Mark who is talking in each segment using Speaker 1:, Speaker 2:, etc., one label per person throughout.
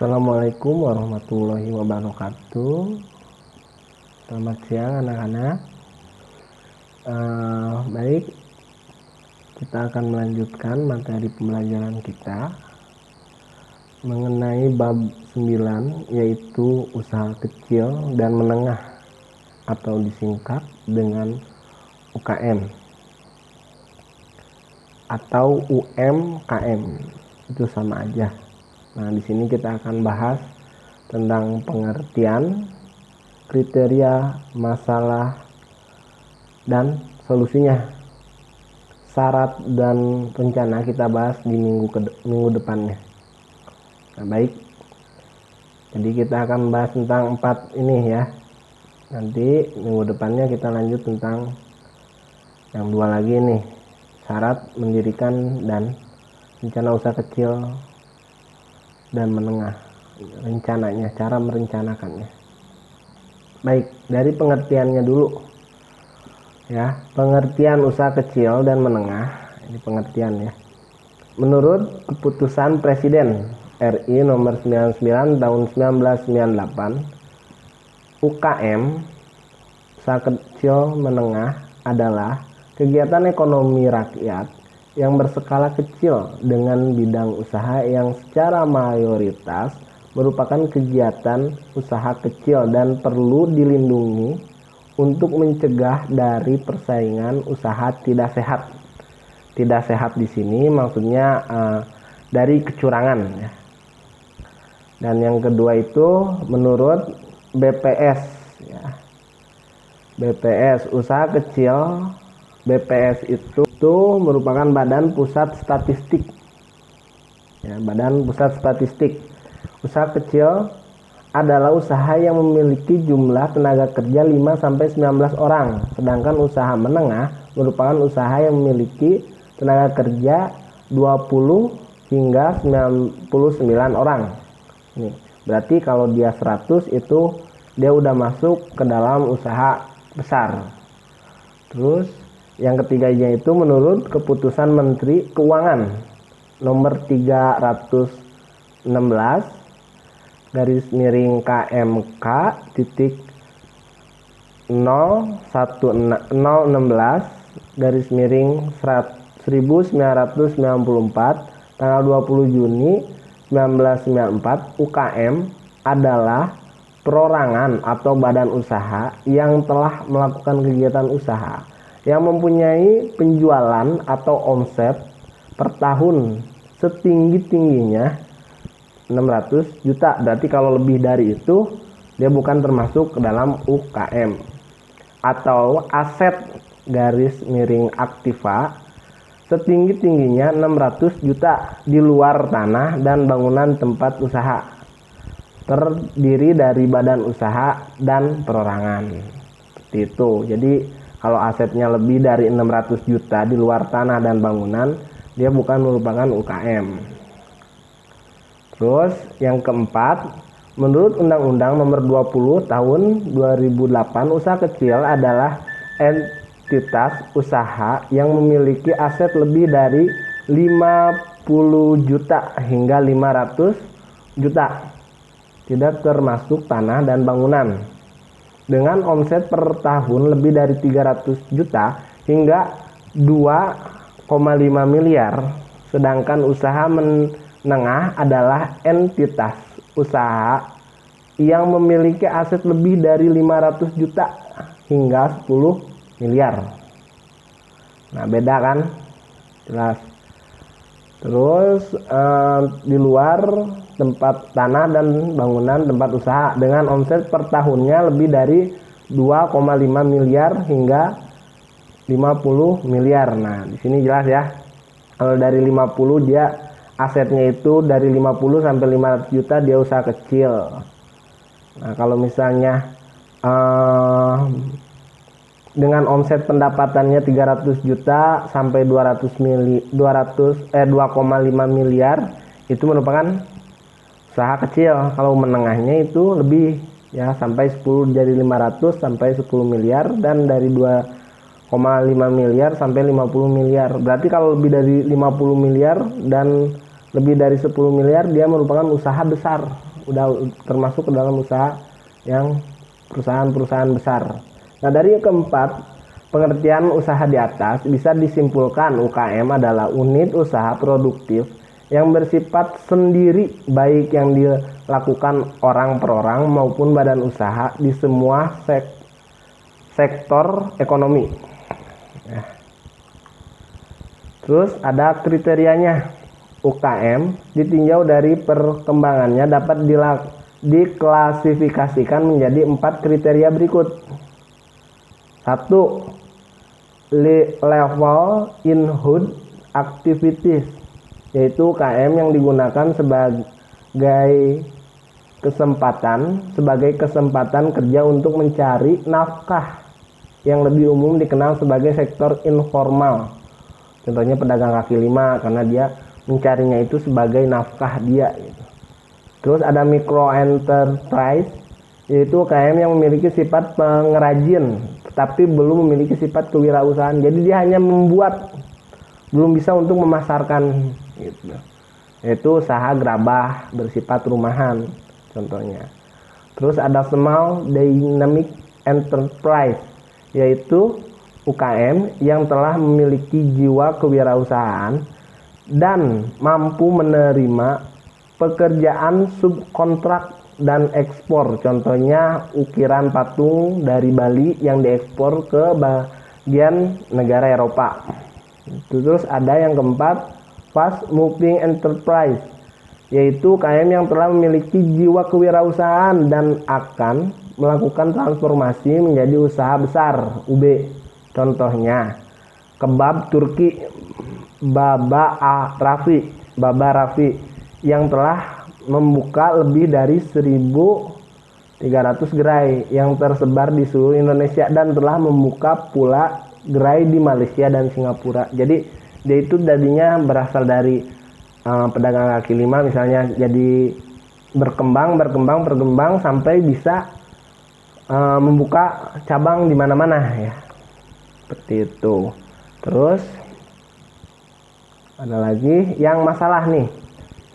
Speaker 1: Assalamualaikum warahmatullahi wabarakatuh. Selamat siang anak-anak. Baik, kita akan melanjutkan materi pembelajaran kita mengenai bab 9, yaitu usaha kecil dan menengah atau disingkat dengan UKM atau UMKM. Itu sama aja. Nah, di sini kita akan bahas tentang pengertian, kriteria, masalah, dan solusinya. Syarat dan rencana kita bahas di minggu depannya. Nah, baik. Jadi kita akan bahas tentang 4 ini ya. Nanti minggu depannya kita lanjut tentang yang 2 lagi nih. Syarat mendirikan dan rencana usaha kecil dan menengah, rencananya, cara merencanakannya. Baik, dari pengertiannya dulu ya. Pengertian usaha kecil dan menengah, ini pengertian ya. Menurut keputusan Presiden RI nomor 99 tahun 1998, UKM, usaha kecil menengah, adalah kegiatan ekonomi rakyat yang berskala kecil dengan bidang usaha yang secara mayoritas merupakan kegiatan usaha kecil dan perlu dilindungi untuk mencegah dari persaingan usaha tidak sehat. Tidak sehat di sini maksudnya dari kecurangan ya. Dan yang kedua itu menurut BPS ya. BPS, usaha kecil, BPS itu merupakan Badan Pusat Statistik ya, Badan Pusat Statistik. Usaha kecil adalah usaha yang memiliki jumlah tenaga kerja 5-19 orang, sedangkan usaha menengah merupakan usaha yang memiliki tenaga kerja 20 hingga 99 orang. Ini berarti kalau dia 100 itu dia udah masuk ke dalam usaha besar. Terus yang ketiganya itu menurut keputusan Menteri Keuangan nomor 316 garis miring KMK titik 016 garis miring 1994 tanggal 20 Juni 1994, UKM adalah perorangan atau badan usaha yang telah melakukan kegiatan usaha yang mempunyai penjualan atau omset per tahun setinggi-tingginya 600 juta. Berarti kalau lebih dari itu dia bukan termasuk ke dalam UKM. Atau aset garis miring aktiva setinggi-tingginya 600 juta di luar tanah dan bangunan tempat usaha, terdiri dari badan usaha dan perorangan. Seperti itu. Jadi kalau asetnya lebih dari 600 juta di luar tanah dan bangunan, dia bukan merupakan UKM. Terus yang keempat, menurut Undang-Undang Nomor 20 Tahun 2008, usaha kecil adalah entitas usaha yang memiliki aset lebih dari 50 juta hingga 500 juta, tidak termasuk tanah dan bangunan, dengan omset per tahun lebih dari 300 juta hingga 2,5 miliar. Sedangkan usaha menengah adalah entitas usaha yang memiliki aset lebih dari 500 juta hingga 10 miliar. Nah, beda kan? Jelas. Terus di luar tempat tanah dan bangunan tempat usaha dengan omset per tahunnya lebih dari 2,5 miliar hingga 50 miliar. Nah, di sini jelas ya. Kalau dari 50 dia asetnya itu dari 50 sampai 500 juta dia usaha kecil. Nah, kalau misalnya dengan omset pendapatannya 300 juta sampai 2,5 miliar itu merupakan usaha kecil. Kalau menengahnya itu lebih ya, sampai 10 dari 500 sampai 10 miliar dan dari 2,5 miliar sampai 50 miliar. Berarti kalau lebih dari 50 miliar dan lebih dari 10 miliar dia merupakan usaha besar. udah termasuk ke dalam usaha yang perusahaan-perusahaan besar. Nah, dari yang keempat, pengertian usaha di atas bisa disimpulkan UKM adalah unit usaha produktif yang bersifat sendiri, baik yang dilakukan orang per orang maupun badan usaha di semua sektor ekonomi. Ya. Terus ada kriterianya. UKM ditinjau dari perkembangannya dapat diklasifikasikan menjadi 4 kriteria berikut. 1. Level inhoud activities, yaitu UKM yang digunakan sebagai kesempatan kerja untuk mencari nafkah, yang lebih umum dikenal sebagai sektor informal. Contohnya pedagang kaki lima, karena dia mencarinya itu sebagai nafkah dia gitu. Terus ada micro enterprise, yaitu UKM yang memiliki sifat pengrajin tetapi belum memiliki sifat kewirausahaan. Jadi dia hanya membuat, belum bisa untuk memasarkan gitu. Yaitu usaha gerabah bersifat rumahan contohnya. Terus ada small dynamic enterprise, yaitu UKM yang telah memiliki jiwa kewirausahaan dan mampu menerima pekerjaan subkontrak dan ekspor. Contohnya ukiran patung dari Bali yang diekspor ke bagian negara Eropa. Terus ada yang keempat, fast moving enterprise, yaitu UKM yang telah memiliki jiwa kewirausahaan dan akan melakukan transformasi menjadi usaha besar UB. Contohnya kebab Turki Baba Rafi yang telah membuka lebih dari 1.300 gerai yang tersebar di seluruh Indonesia dan telah membuka pula gerai di Malaysia dan Singapura. Jadi dia itu tadinya berasal dari pedagang kaki lima misalnya, jadi berkembang sampai bisa membuka cabang di mana-mana ya. Seperti itu. Terus ada lagi yang masalah nih.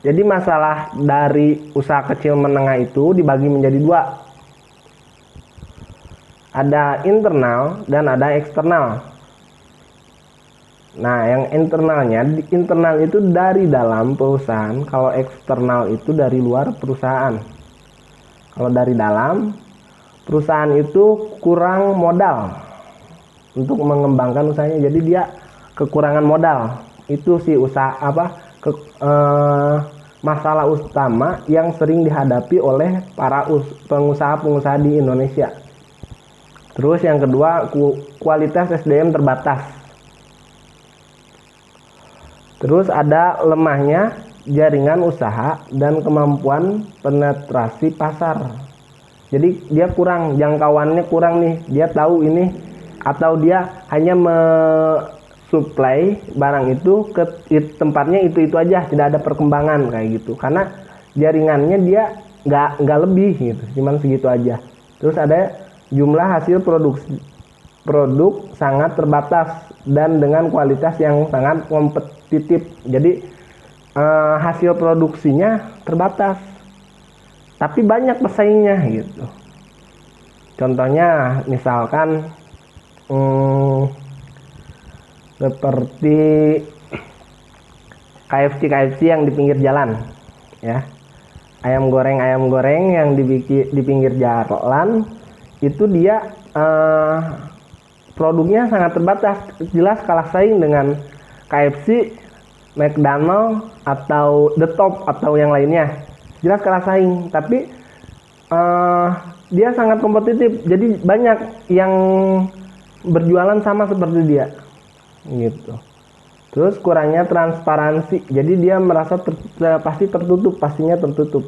Speaker 1: Jadi masalah dari usaha kecil menengah itu dibagi menjadi 2. Ada internal dan ada eksternal. Nah, yang internal itu dari dalam perusahaan, kalau eksternal itu dari luar perusahaan. Kalau dari dalam, perusahaan itu kurang modal untuk mengembangkan usahanya, jadi dia kekurangan modal. Itu sih masalah utama yang sering dihadapi oleh para pengusaha-pengusaha di Indonesia. Terus yang kedua, kualitas SDM terbatas. Terus ada lemahnya jaringan usaha dan kemampuan penetrasi pasar. Jadi dia kurang, jangkauannya kurang nih. Dia tahu ini, atau dia hanya supply barang itu ke tempatnya itu aja, tidak ada perkembangan kayak gitu, karena jaringannya dia nggak lebih gitu, cuman segitu aja. Terus ada jumlah hasil produk sangat terbatas dan dengan kualitas yang sangat kompetitif. Jadi hasil produksinya terbatas tapi banyak pesaingnya gitu. Contohnya misalkan seperti KFC yang di pinggir jalan ya, ayam goreng yang di pinggir jalan itu dia produknya sangat terbatas, jelas kalah saing dengan KFC, McDonald atau The Top atau yang lainnya, jelas kalah saing. Tapi dia sangat kompetitif, jadi banyak yang berjualan sama seperti dia gitu. Terus kurangnya transparansi, jadi dia merasa pastinya tertutup.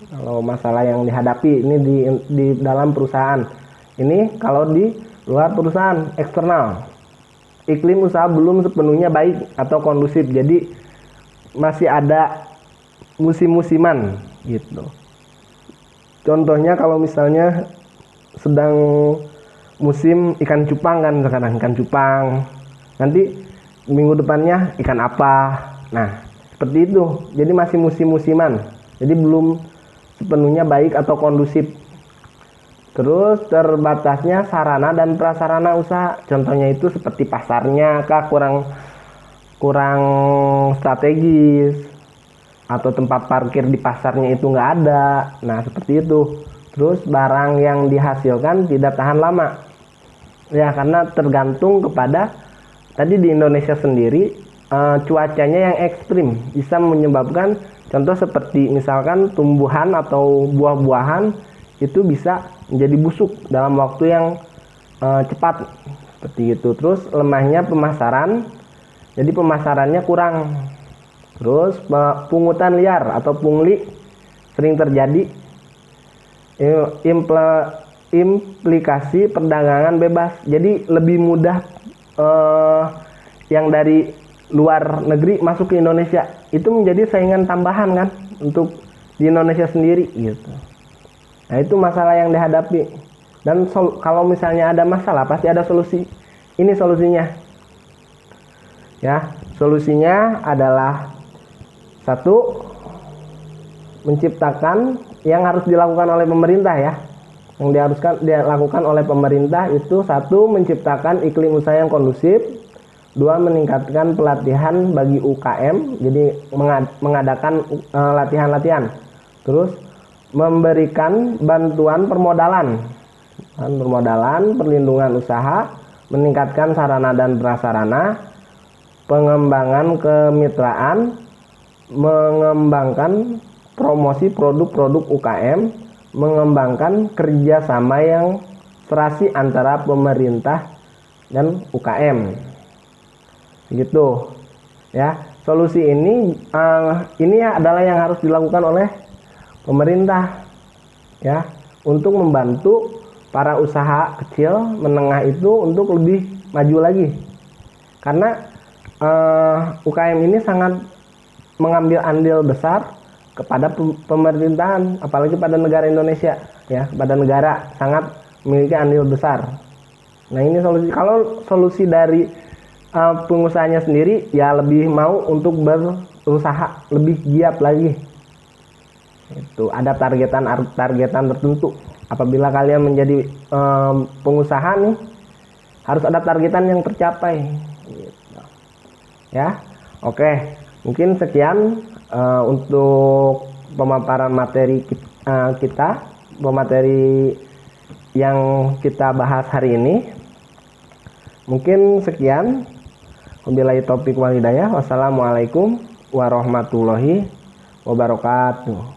Speaker 1: Kalau masalah yang dihadapi ini di dalam perusahaan, ini kalau di luar perusahaan eksternal, iklim usaha belum sepenuhnya baik atau kondusif, jadi masih ada musim-musiman gitu. Contohnya kalau misalnya sedang musim ikan cupang kan, sekarang ikan cupang, nanti minggu depannya ikan apa. Nah, seperti itu. Jadi masih musim-musiman. Jadi belum sepenuhnya baik atau kondusif. Terus terbatasnya sarana dan prasarana usaha, contohnya itu seperti pasarnya kurang strategis, atau tempat parkir di pasarnya itu nggak ada. Nah seperti itu. Terus barang yang dihasilkan tidak tahan lama, ya karena tergantung kepada tadi di Indonesia sendiri cuacanya yang ekstrim bisa menyebabkan, contoh seperti misalkan tumbuhan atau buah-buahan itu bisa menjadi busuk dalam waktu yang cepat seperti itu. Terus lemahnya pemasaran, jadi pemasarannya kurang. Terus pungutan liar atau pungli sering terjadi. Implikasi perdagangan bebas, jadi lebih mudah yang dari luar negeri masuk ke Indonesia, itu menjadi saingan tambahan kan untuk di Indonesia sendiri gitu. Nah itu masalah yang dihadapi, dan kalau misalnya ada masalah pasti ada solusi. Ini solusinya ya, solusinya adalah satu, menciptakan yang harus dilakukan oleh pemerintah ya. Yang dilakukan oleh pemerintah itu satu, menciptakan iklim usaha yang kondusif. Dua, meningkatkan pelatihan bagi UKM, jadi mengadakan latihan-latihan. Terus memberikan bantuan permodalan, perlindungan usaha, meningkatkan sarana dan prasarana, pengembangan kemitraan, mengembangkan promosi produk-produk UKM, mengembangkan kerjasama yang serasi antara pemerintah dan UKM. Gitu ya. Solusi ini adalah yang harus dilakukan oleh pemerintah ya, untuk membantu para usaha kecil menengah itu untuk lebih maju lagi, karena UKM ini sangat mengambil andil besar kepada pemerintahan, apalagi pada negara Indonesia ya, pada negara sangat memiliki andil besar. Nah ini solusi. Kalau solusi dari pengusahanya sendiri ya lebih mau untuk berusaha lebih giat lagi. Itu ada targetan tertentu. Apabila kalian menjadi pengusaha nih, harus ada targetan yang tercapai. Gitu. Ya, oke. Mungkin sekian untuk pemaparan materi kita, pemateri yang kita bahas hari ini. Mungkin sekian. Wabillahi taufiq wal hidayah. Wassalamualaikum warahmatullahi wabarakatuh.